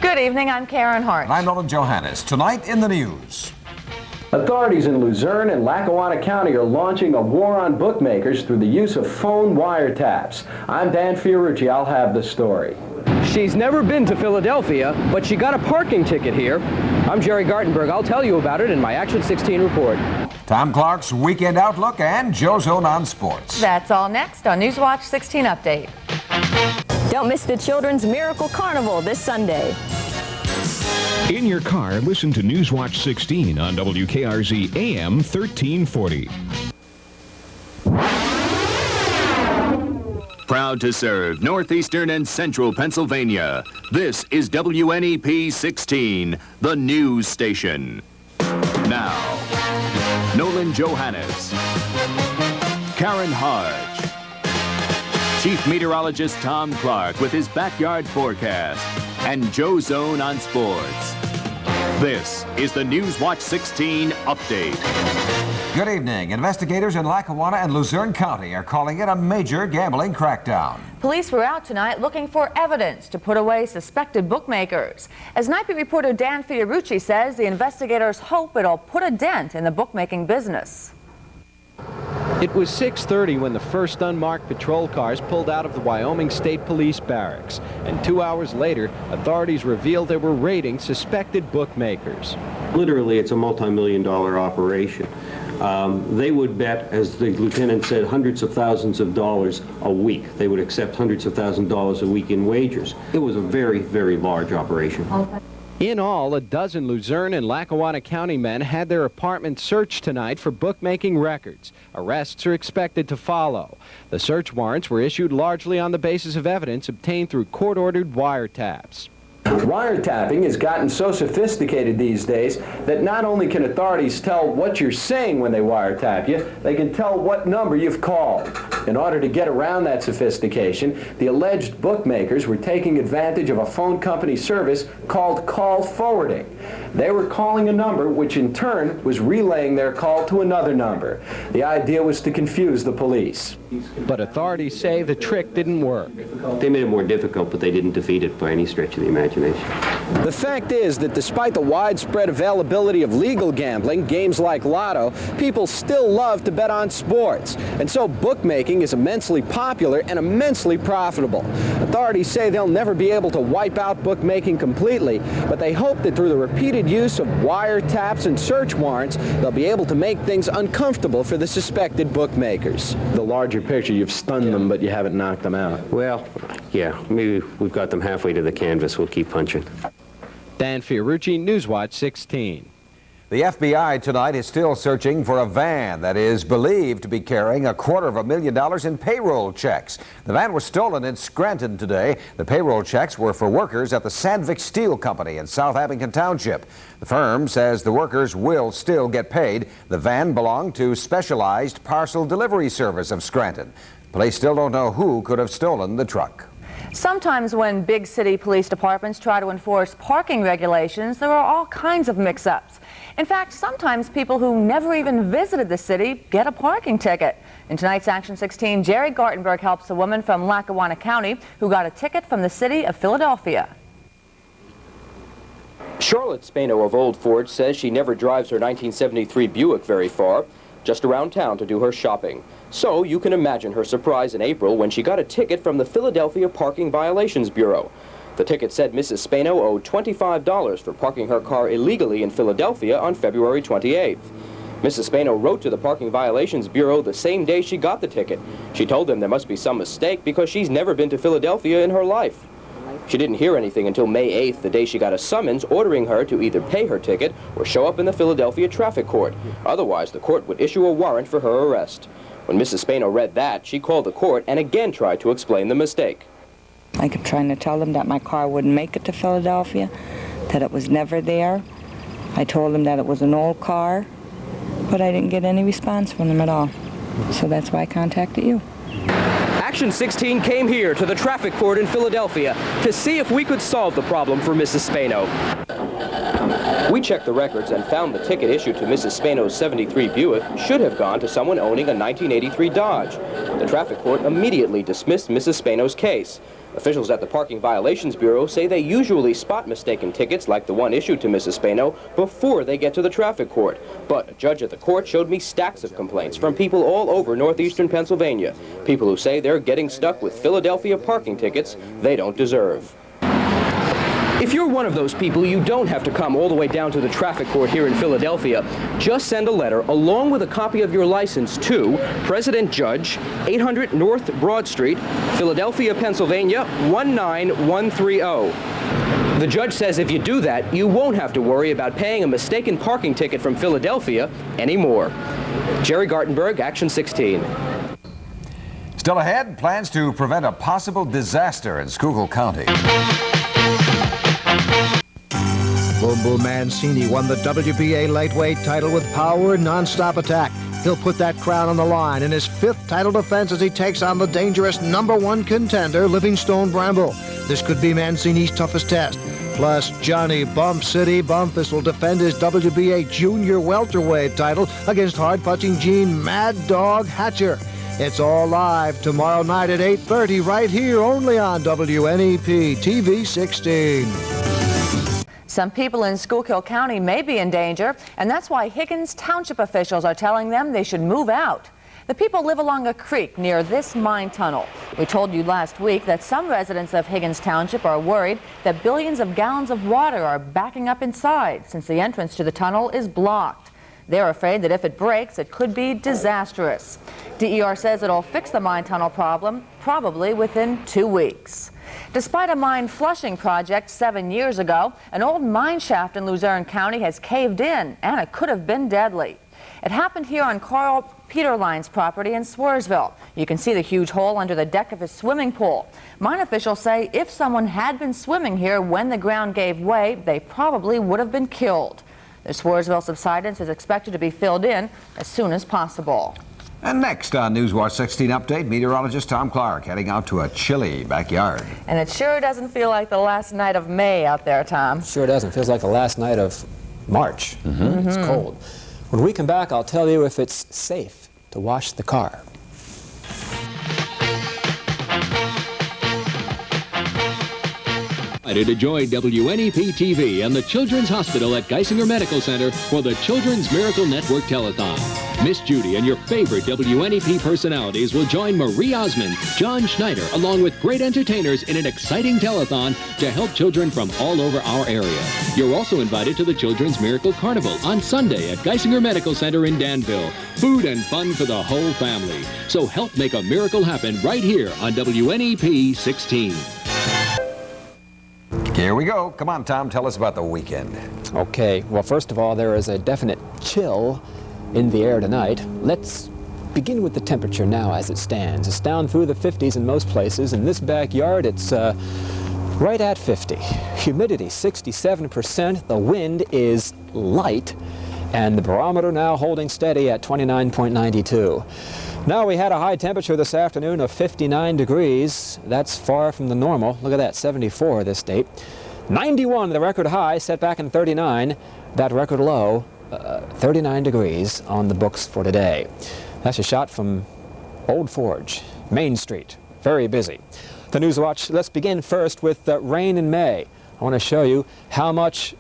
Good evening, I'm Karen Harch. And I'm Nolan Johannes. Tonight in the news. Authorities in Luzerne and Lackawanna County are launching a war on bookmakers through the use of phone wiretaps. I'm Dan Fiorucci. I'll have the story. She's never been to Philadelphia, but she got a parking ticket here. I'm Gerry Gartenberg. I'll tell you about it in my Action 16 report. Tom Clark's Weekend Outlook and Joe's Zone on Sports. That's all next on Newswatch 16 Update. Don't miss the Children's Miracle Carnival this Sunday. In your car, listen to Newswatch 16 on WKRZ AM 1340. Proud to serve Northeastern and Central Pennsylvania. This is WNEP 16, the news station. Now, Nolan Johannes, Karen Harch, Chief Meteorologist Tom Clark with his backyard forecast, and Joe's Zone on Sports. This is the Newswatch 16 Update. Good evening. Investigators in Lackawanna and Luzerne County are calling it a major gambling crackdown. Police were out tonight looking for evidence to put away suspected bookmakers. As NYPE reporter Dan Fiorucci says, the investigators hope it'll put a dent in the bookmaking business. It was 6:30 when the first unmarked patrol cars pulled out of the Wyoming State Police barracks. And 2 hours later, authorities revealed they were raiding suspected bookmakers. Literally, it's a multi-million-dollar operation. They would bet, as the lieutenant said, hundreds of thousands of dollars a week. They would accept hundreds of thousands of dollars a week in wagers. It was a very, very large operation. In all, a dozen Luzerne and Lackawanna County men had their apartment searched tonight for bookmaking records. Arrests are expected to follow. The search warrants were issued largely on the basis of evidence obtained through court-ordered wiretaps. Wiretapping has gotten so sophisticated these days that not only can authorities tell what you're saying when they wiretap you, they can tell what number you've called. In order to get around that sophistication, the alleged bookmakers were taking advantage of a phone company service called call forwarding. They were calling a number which in turn was relaying their call to another number. The idea was to confuse the police. But authorities say the trick didn't work. They made it more difficult, but they didn't defeat it by any stretch of the imagination. The fact is that despite the widespread availability of legal gambling, games like Lotto, people still love to bet on sports. And so bookmaking is immensely popular and immensely profitable. Authorities say they'll never be able to wipe out bookmaking completely, but they hope that through the repeated use of wiretaps and search warrants, they'll be able to make things uncomfortable for the suspected bookmakers. The larger picture, you've stunned them, but you haven't knocked them out. Well, yeah, maybe we've got them halfway to the canvas. We'll keep punching. Dan Fiorucci, Newswatch 16. The FBI tonight is still searching for a van that is believed to be carrying $250,000 in payroll checks. The van was stolen in Scranton today. The payroll checks were for workers at the Sandvik Steel Company in South Hegins Township. The firm says the workers will still get paid. The van belonged to Specialized Parcel Delivery Service of Scranton. Police still don't know who could have stolen the truck. Sometimes when big city police departments try to enforce parking regulations, there are all kinds of mix-ups. In fact, sometimes people who never even visited the city get a parking ticket. In tonight's Action 16, Gerry Gartenberg helps a woman from Lackawanna County who got a ticket from the city of Philadelphia. Charlotte Spano of Old Ford says she never drives her 1973 Buick very far, just around town to do her shopping. So you can imagine her surprise in April when she got a ticket from the Philadelphia Parking Violations Bureau. The ticket said Mrs. Spano owed $25 for parking her car illegally in Philadelphia on February 28th. Mrs. Spano wrote to the Parking Violations Bureau the same day she got the ticket. She told them there must be some mistake because she's never been to Philadelphia in her life. She didn't hear anything until May 8th, the day she got a summons ordering her to either pay her ticket or show up in the Philadelphia traffic court. Otherwise, the court would issue a warrant for her arrest. When Mrs. Spano read that, she called the court and again tried to explain the mistake. I kept trying to tell them that my car wouldn't make it to Philadelphia, that it was never there. I told them that it was an old car, but I didn't get any response from them at all. So that's why I contacted you. Action 16 came here to the traffic court in Philadelphia to see if we could solve the problem for Mrs. Spano. We checked the records and found the ticket issued to Mrs. Spano's 73 Buick should have gone to someone owning a 1983 Dodge. The traffic court immediately dismissed Mrs. Spano's case. Officials at the Parking Violations Bureau say they usually spot mistaken tickets like the one issued to Mrs. Spano before they get to the traffic court. But a judge at the court showed me stacks of complaints from people all over northeastern Pennsylvania. People who say they're getting stuck with Philadelphia parking tickets they don't deserve. If you're one of those people, you don't have to come all the way down to the traffic court here in Philadelphia. Just send a letter along with a copy of your license to President Judge, 800 North Broad Street, Philadelphia, Pennsylvania, 19130. The judge says if you do that, you won't have to worry about paying a mistaken parking ticket from Philadelphia anymore. Gerry Gartenberg, Action 16. Still ahead, plans to prevent a possible disaster in Schuylkill County. Boom Boom Mancini won the WBA lightweight title with power and non-stop attack. He'll put that crown on the line in his 5th title defense as he takes on the dangerous #1 contender, Livingstone Bramble. This could be Mancini's toughest test. Plus, Johnny Bump City Bumpus will defend his WBA junior welterweight title against hard-punching Gene Mad Dog Hatcher. It's all live tomorrow night at 8:30 right here only on WNEP TV 16. Some people in Schuylkill County may be in danger, and that's why Hegins Township officials are telling them they should move out. The people live along a creek near this mine tunnel. We told you last week that some residents of Hegins Township are worried that billions of gallons of water are backing up inside since the entrance to the tunnel is blocked. They're afraid that if it breaks, it could be disastrous. DER says it'll fix the mine tunnel problem probably within 2 weeks. Despite a mine flushing project 7 years ago, an old mine shaft in Luzerne County has caved in, and it could have been deadly. It happened here on Carl Peterline's property in Swearsville. You can see the huge hole under the deck of his swimming pool. Mine officials say if someone had been swimming here when the ground gave way, they probably would have been killed. The Swearsville subsidence is expected to be filled in as soon as possible. And next on Newswatch 16 Update, meteorologist Tom Clark heading out to a chilly backyard. And it sure doesn't feel like the last night of May out there, Tom. Sure doesn't. Feels like the last night of March. It's cold. When we come back, I'll tell you if it's safe to wash the car. To join WNEP TV and the Children's Hospital at Geisinger Medical Center for the Children's Miracle Network Telethon. Miss Judy and your favorite WNEP personalities will join Marie Osmond, John Schneider, along with great entertainers in an exciting telethon to help children from all over our area. You're also invited to the Children's Miracle Carnival on Sunday at Geisinger Medical Center in Danville. Food and fun for the whole family. So help make a miracle happen right here on WNEP 16. Here we go. Come on, Tom, tell us about the weekend. Okay, well, first of all, there is a definite chill in the air tonight. Let's begin with the temperature now as it stands. It's down through the 50s in most places. In this backyard, it's right at 50. Humidity, 67%. The wind is light, and the barometer now holding steady at 29.92. Now, we had a high temperature this afternoon of 59 degrees. That's far from the normal. Look at that, 74 this date. 91, the record high, set back in 39. That record low, 39 degrees on the books for today. That's a shot from Old Forge, Main Street. Very busy. The Newswatch, let's begin first with rain in May. I want to show you how much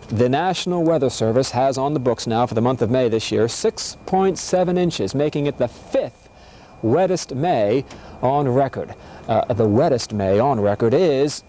the National Weather Service has on the books now for the month of May this year. 6.7 inches, making it the 5th wettest May on record. The wettest May on record is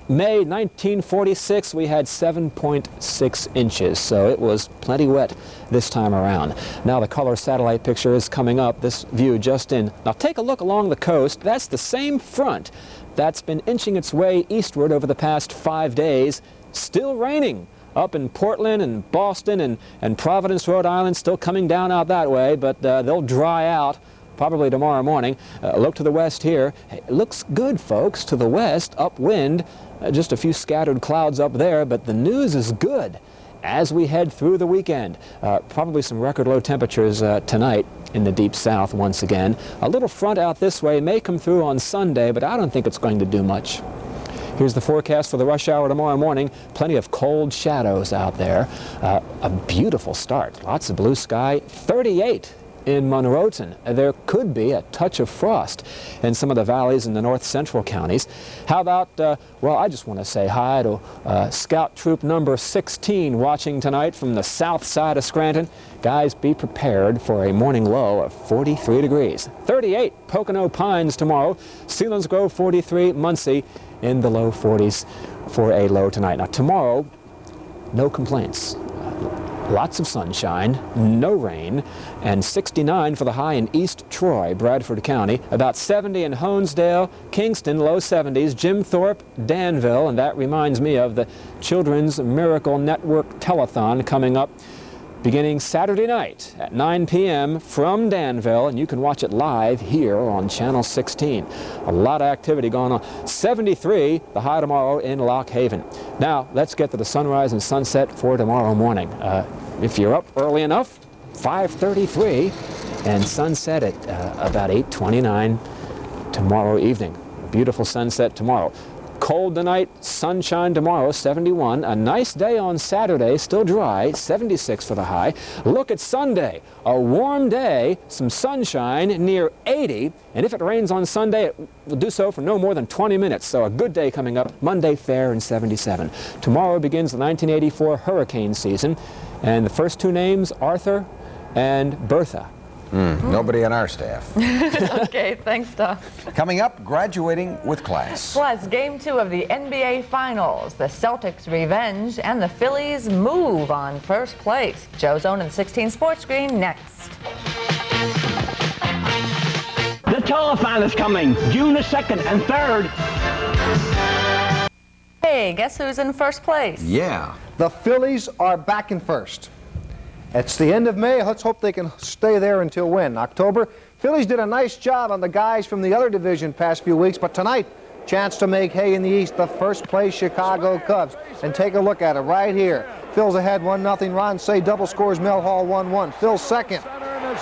May 1946. We had 7.6 inches, so it was plenty wet this time around. Now the color satellite picture is coming up, this view just in. Now take a look along the coast. That's the same front that's been inching its way eastward over the past 5 days. Still raining up in Portland and Boston and Providence, Rhode Island, still coming down out that way, but they'll dry out probably tomorrow morning. Look to the west here. It looks good, folks, to the west, upwind. Just a few scattered clouds up there, but the news is good as we head through the weekend. Probably some record low temperatures tonight in the deep south once again. A little front out this way may come through on Sunday, but I don't think it's going to do much. Here's the forecast for the rush hour tomorrow morning. Plenty of cold shadows out there. A beautiful start. Lots of blue sky. 38 in Monroeton. There could be a touch of frost in some of the valleys in the north central counties. How about, well, I just want to say hi to Scout Troop number 16 watching tonight from the south side of Scranton. Guys, be prepared for a morning low of 43 degrees. 38 Pocono Pines tomorrow. Selinsgrove 43, Muncie in the low 40s for a low tonight. Now tomorrow, no complaints. Lots of sunshine, no rain, and 69 for the high in East Troy, Bradford County. About 70 in Honesdale, Kingston, low 70s, Jim Thorpe, Danville, and that reminds me of the Children's Miracle Network Telethon coming up beginning Saturday night at 9 p.m. from Danville, and you can watch it live here on Channel 16. A lot of activity going on. 73, the high tomorrow in Lock Haven. Now, let's get to the sunrise and sunset for tomorrow morning. If you're up early enough, 5:33, and sunset at about 8:29 tomorrow evening. Beautiful sunset tomorrow. Cold tonight, sunshine tomorrow, 71. A nice day on Saturday, still dry, 76 for the high. Look at Sunday, a warm day, some sunshine, near 80. And if it rains on Sunday, it will do so for no more than 20 minutes. So a good day coming up. Monday, fair and 77. Tomorrow begins the 1984 hurricane season. And the first two names, Arthur and Bertha. Nobody on our staff. Okay, thanks, Tom. Coming up, graduating with class. Plus, Game 2 of the NBA Finals, the Celtics' revenge, and the Phillies' move on first place. Joe's Own and 16 Sports Screen next. The telethon is coming, June the 2nd and 3rd. Hey, guess who's in first place? Yeah. The Phillies are back in first. It's the end of May. Let's hope they can stay there until when? October? Phillies did a nice job on the guys from the other division past few weeks, but tonight, chance to make hay in the East, the first place Chicago Cubs. And take a look at it right here. Phil's ahead 1-0. Ron Say double scores Mel Hall 1-1. Phil's second.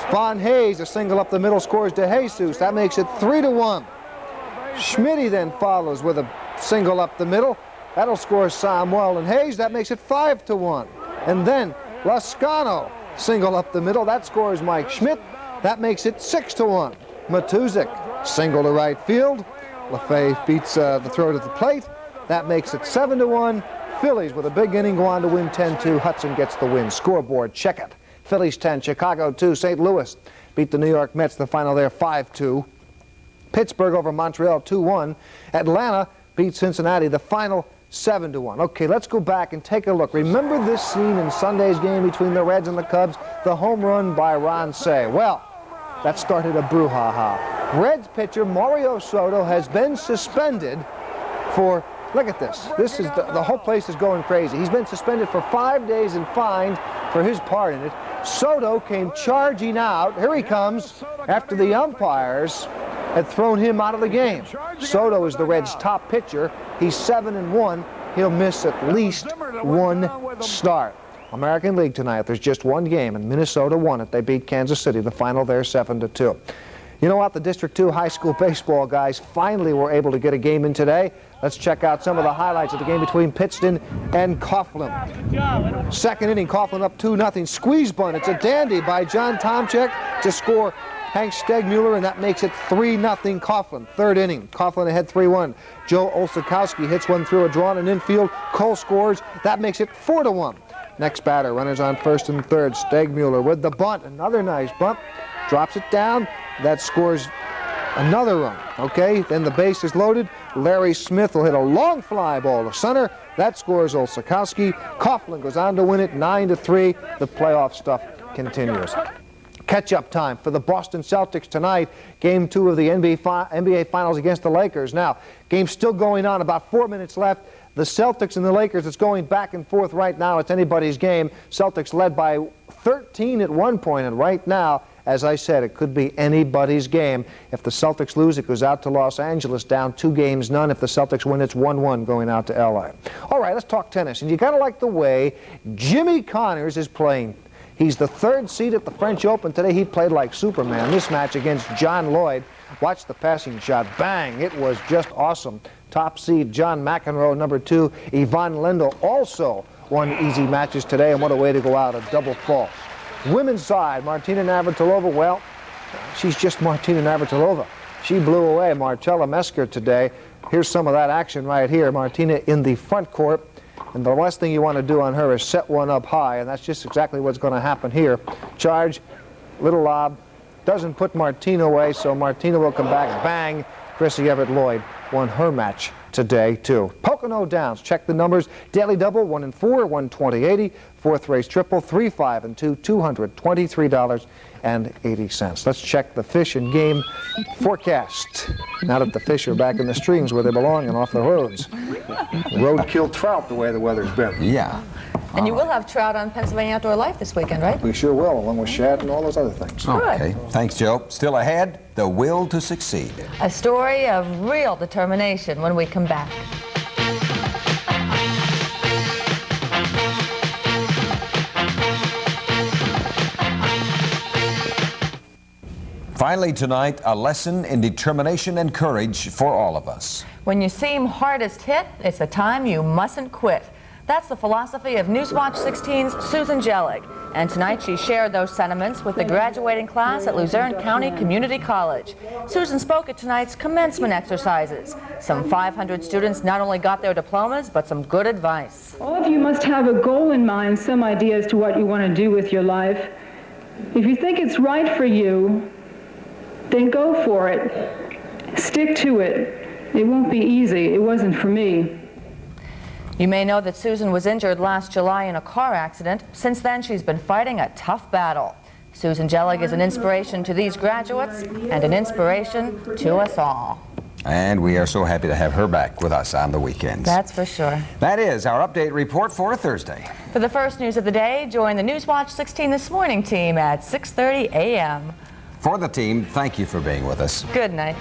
Von Hayes, a single up the middle, scores DeJesus. That makes it 3-1. Schmitty then follows with a single up the middle. That'll score Samuel and Hayes. That makes it 5-1. And then Lascano, single up the middle. That scores Mike Schmidt. That makes it 6-1. Matuzik, single to right field. LaFay beats the throw to the plate. That makes it 7-1. Phillies with a big inning go on to win 10-2. Hudson gets the win. Scoreboard, check it. Phillies 10, Chicago 2. St. Louis beat the New York Mets. The final there 5-2. Pittsburgh over Montreal 2-1. Atlanta beat Cincinnati. The final 7-1. Okay, let's go back and take a look. Remember this scene in Sunday's game between the Reds and the Cubs? The home run by Ron Say. Well, that started a brouhaha. Reds pitcher Mario Soto has been suspended for, look at this. This is the whole place is going crazy. He's been suspended for 5 days and fined for his part in it. Soto came charging out. Here he comes after the umpires had thrown him out of the game. Soto is the Reds' top pitcher. He's 7-1. He'll miss at least one start. American League tonight, there's just one game, and Minnesota won it. They beat Kansas City. The final there, 7-2. You know what? The District 2 high school baseball guys finally were able to get a game in today. Let's check out some of the highlights of the game between Pittston and Coughlin. Second inning, Coughlin up 2-0. Squeeze bunt. It's a dandy by John Tomczyk to score Hank Stegmuller, and that makes it 3-0 Coughlin. Third inning, Coughlin ahead 3-1. Joe Olszakowski hits one through a drawn and infield. Cole scores. That makes it 4-1. Next batter, runners on first and third. Stegmuller with the bunt. Another nice bunt. Drops it down. That scores another run. Okay, then the base is loaded. Larry Smith will hit a long fly ball to center. That scores Olszakowski. Coughlin goes on to win it 9-3. The playoff stuff continues. Catch-up time for the Boston Celtics tonight. Game 2 of the NBA Finals against the Lakers. Now, game's still going on. About 4 minutes left. The Celtics and the Lakers, it's going back and forth right now. It's anybody's game. Celtics led by 13 at one point, and right now, as I said, it could be anybody's game. If the Celtics lose, it goes out to Los Angeles, down 2-0. If the Celtics win, it's 1-1 going out to L.A. All right, let's talk tennis. And you got to like the way Jimmy Connors is playing. He's the third seed at the French Open. Today he played like Superman. This match against John Lloyd. Watch the passing shot. Bang! It was just awesome. Top seed John McEnroe, number 2, Yvonne Lendl, also won easy matches today, and what a way to go out, a double fault. Women's side, Martina Navratilova, well, she's just Martina Navratilova. She blew away Marcella Mesker today. Here's some of that action right here. Martina in the front court, and the last thing you want to do on her is set one up high, and that's just exactly what's going to happen here. Charge, little lob, doesn't put Martina away, so Martina will come back, bang. Chrissy Everett-Lloyd won her match today, too. Pocono Downs, check the numbers. Daily double, 1 and 4, 120.80. Fourth race triple, 3, 5, and 2, $223.80. Let's check the fish and game forecast. Now that the fish are back in the streams where they belong and off the roads. Roadkill trout, the way the weather's been. Yeah. And you will have trout on Pennsylvania Outdoor Life this weekend, right? We sure will, along with shad and all those other things. Okay. Thanks, Joe. Still ahead, the will to succeed. A story of real determination when we come back. Finally tonight, a lesson in determination and courage for all of us. When you seem hardest hit, it's a time you mustn't quit. That's the philosophy of Newswatch 16's Susan Jellig. And tonight she shared those sentiments with the graduating class at Luzerne County Community College. Susan spoke at tonight's commencement exercises. Some 500 students not only got their diplomas, but some good advice. All of you must have a goal in mind, some idea as to what you want to do with your life. If you think it's right for you, then go for it. Stick to it. It won't be easy. It wasn't for me. You may know that Susan was injured last July in a car accident. Since then, she's been fighting a tough battle. Susan Jellig is an inspiration to these graduates and an inspiration to us all. And we are so happy to have her back with us on the weekends. That's for sure. That is our update report for Thursday. For the first news of the day, join the Newswatch 16 This Morning team at 6:30 a.m. For the team, thank you for being with us. Good night.